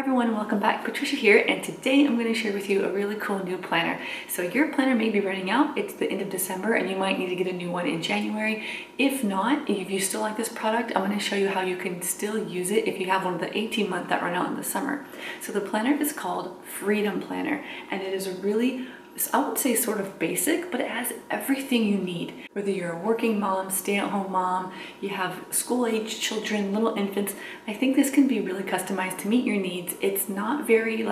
Everyone, welcome back. Patricia here, and today I'm going to share with you a really cool new planner. So your planner may be running out. It's the end of December and you might need to get a new one in January. If not, if you still like this product, I'm going to show you how you can still use it if you have one of the 18-month that run out in the summer. So the planner is called Freedom Planner, and it is a really, I would say, sort of basic, but it has everything you need. Whether you're a working mom, stay-at-home mom, you have school-age children, little infants, I think this can be really customized to meet your needs. It's not very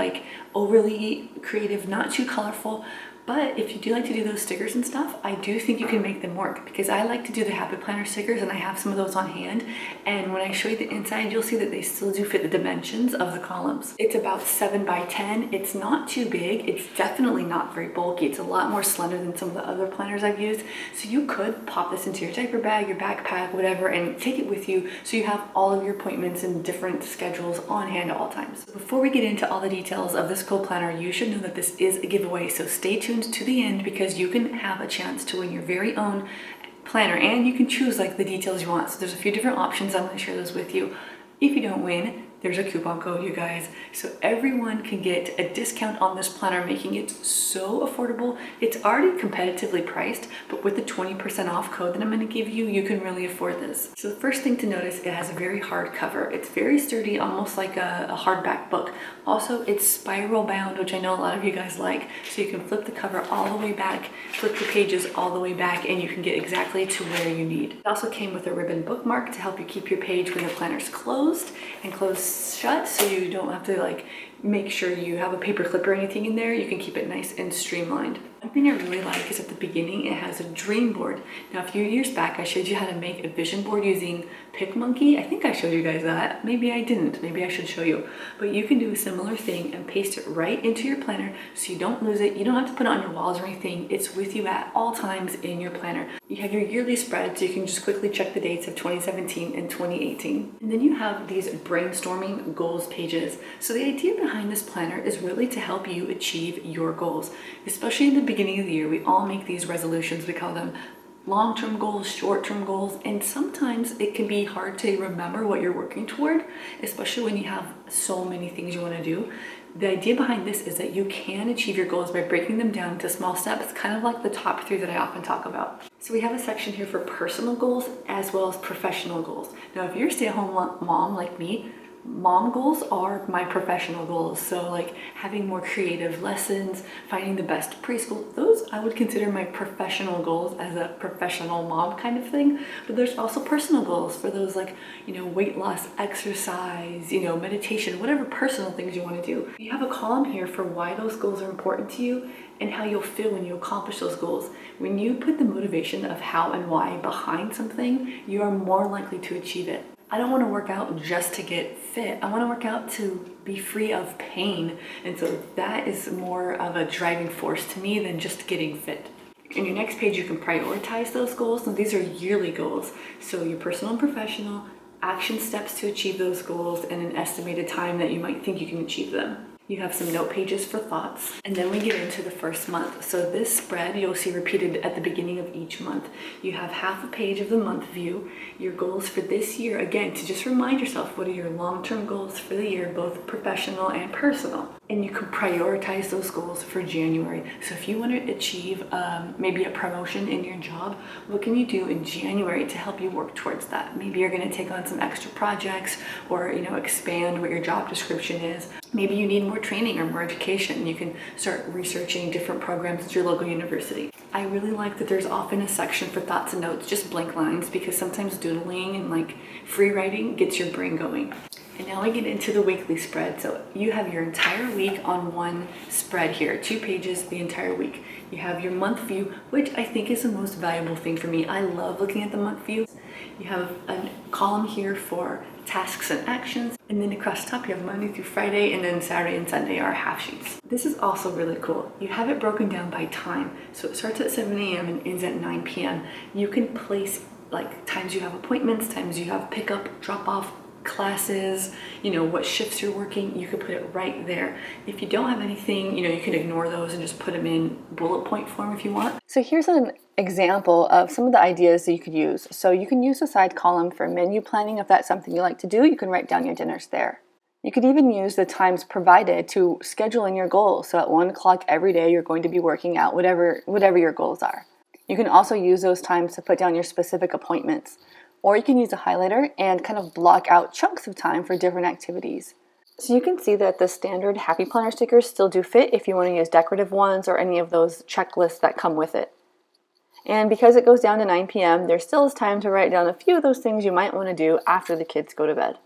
overly creative, not too colorful, but if you do like to do those stickers and stuff, I do think you can make them work, because I like to do the Habit Planner stickers and I have some of those on hand. And when I show you the inside, you'll see that they still do fit the dimensions of the columns. It's about 7 by 10. It's not too big. It's definitely not very bulky. It's a lot more slender than some of the other planners I've used. So you could pop this into your diaper bag, your backpack, whatever, and take it with you so you have all of your appointments and different schedules on hand at all times. So before we get into all the details of this cool planner, you should know that this is a giveaway. So stay tuned to the end, because you can have a chance to win your very own planner, and you can choose the details you want. So there's a few different options. I'm going to share those with you. If you don't win, there's a coupon code, you guys. So everyone can get a discount on this planner, making it so affordable. It's already competitively priced, but with the 20% off code that I'm going to give you, you can really afford this. So the first thing to notice, it has a very hard cover. It's very sturdy, almost like a hardback book. Also, it's spiral bound, which I know a lot of you guys like. So you can flip the cover all the way back, flip the pages all the way back, and you can get exactly to where you need. It also came with a ribbon bookmark to help you keep your page when the planner's closed and closed shut, so you don't have to make sure you have a paper clip or anything in there. You can keep it nice and streamlined. One thing I really like is at the beginning it has a dream board. Now, a few years back I showed you how to make a vision board using PicMonkey. I think I showed you guys that. Maybe I didn't. Maybe I should show you. But you can do a similar thing and paste it right into your planner so you don't lose it. You don't have to put it on your walls or anything. It's with you at all times in your planner. You have your yearly spread, so you can just quickly check the dates of 2017 and 2018. And then you have these brainstorming goals pages. So the idea behind this planner is really to help you achieve your goals, especially in the beginning of the year. We all make these resolutions. We call them long-term goals, short-term goals, and sometimes it can be hard to remember what you're working toward, especially when you have so many things you want to do. The idea behind this is that you can achieve your goals by breaking them down into small steps, kind of like the top 3 that I often talk about. So we have a section here for personal goals as well as professional goals. Now, if you're a stay-at-home mom like me, mom goals are my professional goals. So having more creative lessons, finding the best preschool, those I would consider my professional goals as a professional mom kind of thing. But there's also personal goals for those weight loss, exercise, meditation, whatever personal things you want to do. You have a column here for why those goals are important to you and how you'll feel when you accomplish those goals. When you put the motivation of how and why behind something, you are more likely to achieve it. I don't want to work out just to get fit. I want to work out to be free of pain. And so that is more of a driving force to me than just getting fit. In your next page, you can prioritize those goals. Now, these are yearly goals. So your personal and professional, action steps to achieve those goals, and an estimated time that you might think you can achieve them. You have some note pages for thoughts, and then we get into the first month. So this spread you'll see repeated at the beginning of each month. You have half a page of the month view, your goals for this year, again, to just remind yourself what are your long-term goals for the year, both professional and personal. And you can prioritize those goals for January. So if you want to achieve maybe a promotion in your job, what can you do in January to help you work towards that? Maybe you're going to take on some extra projects, or expand what your job description is. Maybe you need more training or more education. You can start researching different programs at your local university. I really like that there's often a section for thoughts and notes, just blank lines, because sometimes doodling and free writing gets your brain going. And now we get into the weekly spread. So you have your entire week on one spread here, 2 pages the entire week. You have your month view, which I think is the most valuable thing for me. I love looking at the month view. You have a column here for tasks and actions, and then across the top you have Monday through Friday, and then Saturday and Sunday are half sheets. This is also really cool. You have it broken down by time. So it starts at 7 a.m. and ends at 9 p.m. You can place times you have appointments, times you have pickup, drop off, classes, what shifts you're working. You could put it right there. If you don't have anything, you can ignore those and just put them in bullet point form if you want. So here's an example of some of the ideas that you could use. So you can use a side column for menu planning. If that's something you like to do, you can write down your dinners there. You could even use the times provided to schedule in your goals. So at 1 o'clock every day, you're going to be working out, whatever your goals are. You can also use those times to put down your specific appointments. Or you can use a highlighter and kind of block out chunks of time for different activities. So you can see that the standard Happy Planner stickers still do fit if you want to use decorative ones or any of those checklists that come with it. And because it goes down to 9 p.m., there still is time to write down a few of those things you might want to do after the kids go to bed.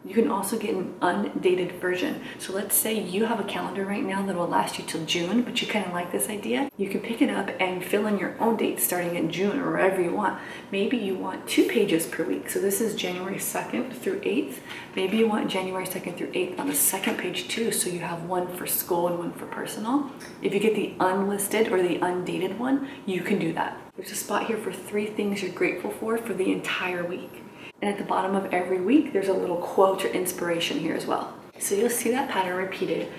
You can also get an undated version. So let's say you have a calendar right now that will last you till June, but you kind of like this idea. You can pick it up and fill in your own dates starting in June or wherever you want. Maybe you want 2 pages per week. So this is January 2nd through 8th. Maybe you want January 2nd through 8th on the second page too, so you have one for school and one for personal. If you get the unlisted or the undated one, you can do that. There's a spot here for 3 things you're grateful for the entire week. And at the bottom of every week, there's a little quote or inspiration here as well. So you'll see that pattern repeated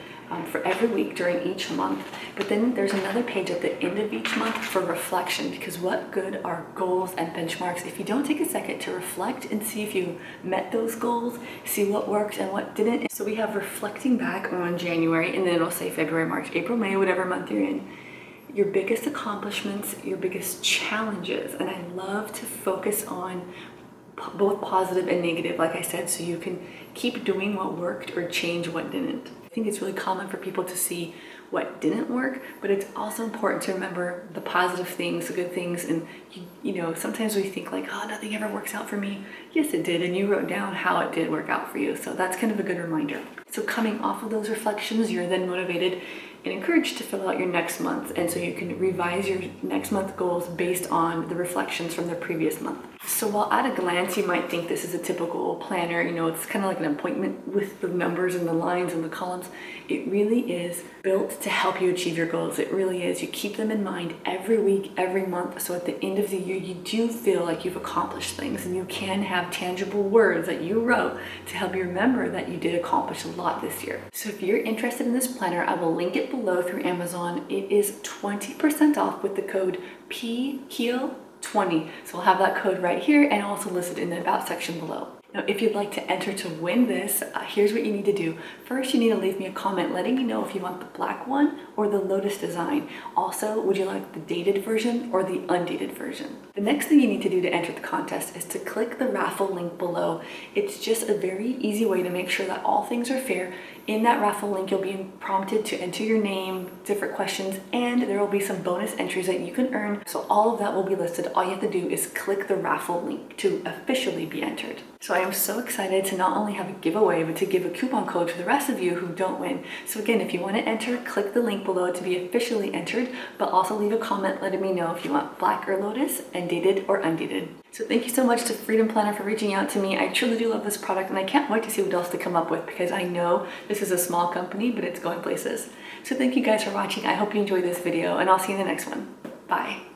for every week during each month. But then there's another page at the end of each month for reflection, because what good are goals and benchmarks if you don't take a second to reflect and see if you met those goals, see what worked and what didn't. So we have reflecting back on January, and then it'll say February, March, April, May, whatever month you're in. Your biggest accomplishments, your biggest challenges. And I love to focus on both positive and negative, like I said, so you can keep doing what worked or change what didn't. I think it's really common for people to see what didn't work, but it's also important to remember the positive things, the good things, and you know, sometimes we think like, oh, nothing ever works out for me. Yes, it did, and you wrote down how it did work out for you, so that's kind of a good reminder. So coming off of those reflections, you're then motivated and encouraged to fill out your next month, and so you can revise your next month goals based on the reflections from the previous month. So while at a glance you might think this is a typical planner, you know, it's kind of like an appointment with the numbers and the lines and the columns, it really is built to help you achieve your goals. It really is. You keep them in mind every week, every month, so at the end of the year you do feel like you've accomplished things, and you can have tangible words that you wrote to help you remember that you did accomplish a lot this year. So if you're interested in this planner, I will link it below through Amazon. It is 20% off with the code PHEAL20. So we'll have that code right here and also listed in the About section below. Now, if you'd like to enter to win this, here's what you need to do. First, you need to leave me a comment letting me know if you want the black one or the lotus design. Also, would you like the dated version or the undated version? The next thing you need to do to enter the contest is to click the raffle link below. It's just a very easy way to make sure that all things are fair. In that raffle link, you'll be prompted to enter your name, different questions, and there will be some bonus entries that you can earn. So all of that will be listed. All you have to do is click the raffle link to officially be entered. So I am so excited to not only have a giveaway, but to give a coupon code for the rest of you who don't win. So again, if you want to enter, click the link below to be officially entered, but also leave a comment letting me know if you want black or lotus and dated or undated. So thank you so much to Freedom Planner for reaching out to me. I truly do love this product, and I can't wait to see what else to come up with, because I know this is a small company, but it's going places. So thank you guys for watching. I hope you enjoyed this video, and I'll see you in the next one. Bye.